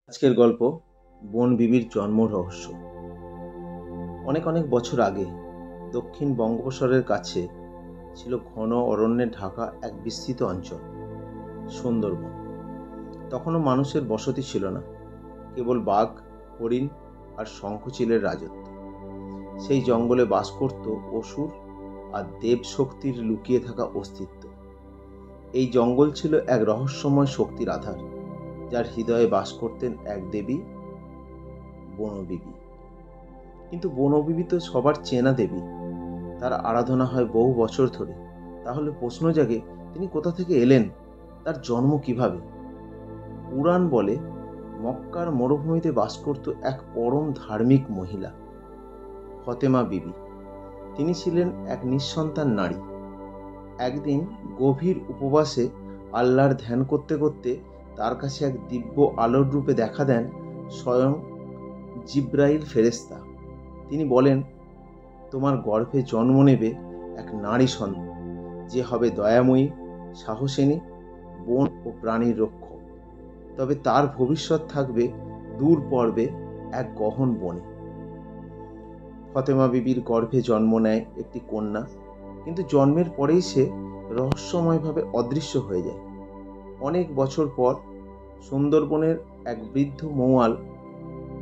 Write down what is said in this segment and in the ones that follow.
আজকের গল্প বন বিবির জন্ম রহস্য। অনেক অনেক বছর আগে দক্ষিণ বঙ্গোপসাগরের কাছে ছিল ঘন অরণ্যে ঢাকা এক বিস্তৃত অঞ্চল, সুন্দরবন। তখনও মানুষের বসতি ছিল না, কেবল বাঘ, হরিণ আর শঙ্খচিলের রাজত্ব। সেই জঙ্গলে বাস করত অসুর আর দেব শক্তির লুকিয়ে থাকা অস্তিত্ব। এই জঙ্গল ছিল এক রহস্যময় শক্তির আধার, যার হৃদয়ে বাস করতেন এক দেবী, বনবিবি। কিন্তু বনবিবি তো সবার চেনা দেবী, তার আরাধনা হয় বহু বছর ধরে। তাহলে প্রশ্ন জাগে, তিনি কোথা থেকে এলেন, তার জন্ম কিভাবে? পুরাণ বলে মক্কার মরুভূমিতে বাস করত এক পরম ধার্মিক মহিলা, ফতেমা বিবি। তিনি ছিলেন এক নিঃসন্তান নারী। একদিন গভীর উপবাসে আল্লাহর ধ্যান করতে করতে তার কাছে এক দিব্য আলোর রূপে দেখা দেন স্বয়ং জিব্রাইল ফেরেশতা। তিনি বলেন, তোমার গর্ভে জন্ম নেবে এক নারী সন্তান, যে হবে দয়াময়ী, সাহসিনী, বন ও প্রাণীর রক্ষক। তবে তার ভবিষ্যৎ থাকবে দূর পর্বে এক গহন বনে। ফতেমা বিবির গর্ভে জন্ম নেয় একটি কন্যা, কিন্তু জন্মের পরেই সে রহস্যময়ভাবে অদৃশ্য হয়ে যায়। অনেক বছর পর সুন্দরবনের এক বৃদ্ধ মৌয়াল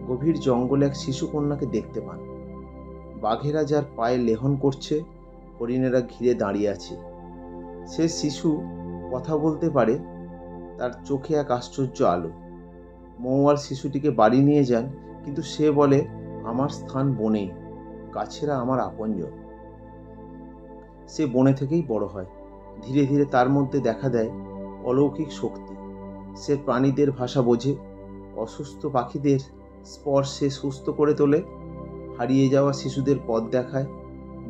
গভীর জঙ্গলে এক শিশু কন্যাকে দেখতে পান। বাঘেরা যার পায়ে লেহন করছে, হরিণেরা ঘিরে দাঁড়িয়ে আছে। সে শিশু কথা বলতে পারে, তার চোখে এক আশ্চর্য আলো। মৌয়াল শিশুটিকে বাড়ি নিয়ে যান, কিন্তু সে বলে, আমার স্থান বনেই, গাছেরা আমার আপনজন। সে বনে থেকেই বড় হয়। ধীরে ধীরে তার মধ্যে দেখা দেয় অলৌকিক শক্তি। সে প্রাণীদের ভাষা বোঝে, অসুস্থ পাখিদের স্পর্শে সুস্থ করে তোলে, হারিয়ে যাওয়া শিশুদের পথ দেখায়,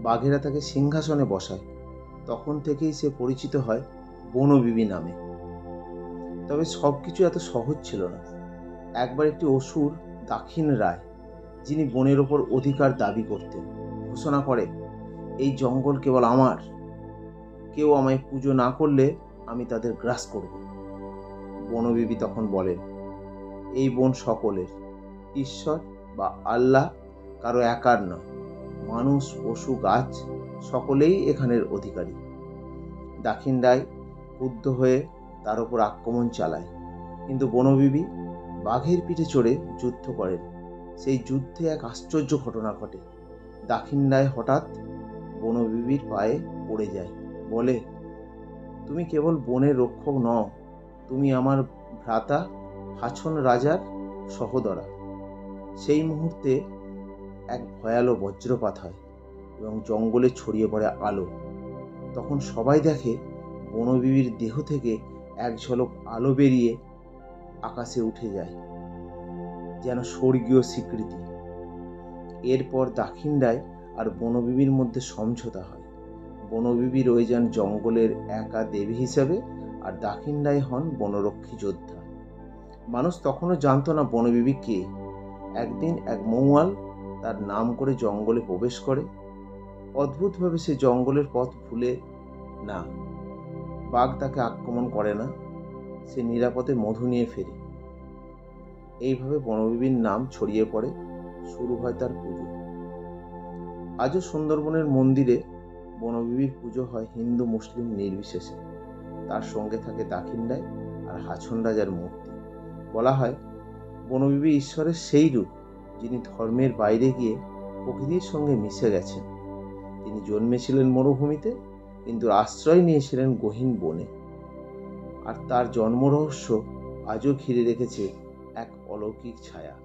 বাঘেরা তাকে সিংহাসনে বসায়। তখন থেকেই সে পরিচিত হয় বনবিবি নামে। তবে সবকিছু এত সহজ ছিল না। একবার একটি অসুর, দাক্ষিণ রায়, যিনি বনের ওপর অধিকার দাবি করতেন, ঘোষণা করে, এই জঙ্গল কেবল আমার, কেউ আমায় পুজো না করলে আমি তাদের গ্রাস করব। বনবিবি তখন বলেন, এই বন সকলের, ঈশ্বর বা আল্লাহ কারো একার নয়, মানুষ, পশু, গাছ সকলেই এখানের অধিকারী। দাক্ষিণ রায় ক্রুদ্ধ হয়ে তার উপর আক্রমণ চালায়, কিন্তু বনবিবি বাঘের পিঠে চড়ে যুদ্ধ করেন। সেই যুদ্ধে এক আশ্চর্য ঘটনা ঘটে। দাক্ষিণ রায় হঠাৎ বনবিবির পায়ে পড়ে যায়, বলে, তুমি কেবল বনের রক্ষক নও, তুমি আমার ভ্রাতা হাছন রাজার সহোদরা। সেই মুহূর্তে এক ভয়ালো বজ্রপাত হয় এবং জঙ্গলে ছড়িয়ে পড়ে আলো। তখন সবাই দেখে বনবিবির দেহ থেকে এক ঝলক আলো বেরিয়ে আকাশে উঠে যায়, যেন স্বর্গীয় স্বীকৃতি। এরপর দাক্ষিণ রায় আর বনবিবির মধ্যে সমঝোতা হয়। বনবিবি রয়ে যান জঙ্গলের একা দেবী হিসেবে, আর দাক্ষিণ রায় হন বনরক্ষী যোদ্ধা। মানুষ তখনও জানত না বনবিবি কে। একদিন এক মৌয়াল তার নাম করে জঙ্গলে প্রবেশ করে। অদ্ভুতভাবে সে জঙ্গলের পথ ভুলে না। বাঘ তাকে আক্রমণ করে না, সে নিরাপদে মধু নিয়ে ফেরে। এইভাবে বনবিবির নাম ছড়িয়ে পড়ে, শুরু হয় তার পুজো। আজও সুন্দরবনের মন্দিরে বনবিবির পুজো হয় হিন্দু মুসলিম নির্বিশেষে। তার সঙ্গে থাকে দাক্ষিণ রায় আর হাছন রাজার মূর্তি। বলা হয়, বনবিবি ঈশ্বরের সেই রূপ, যিনি ধর্মের বাইরে গিয়ে প্রকৃতির সঙ্গে মিশে গেছেন। তিনি জন্মেছিলেন মরুভূমিতে, কিন্তু আশ্রয় নিয়েছিলেন গহীন বনে। আর তার জন্ম রহস্য আজও ঘিরে রেখেছে এক অলৌকিক ছায়া।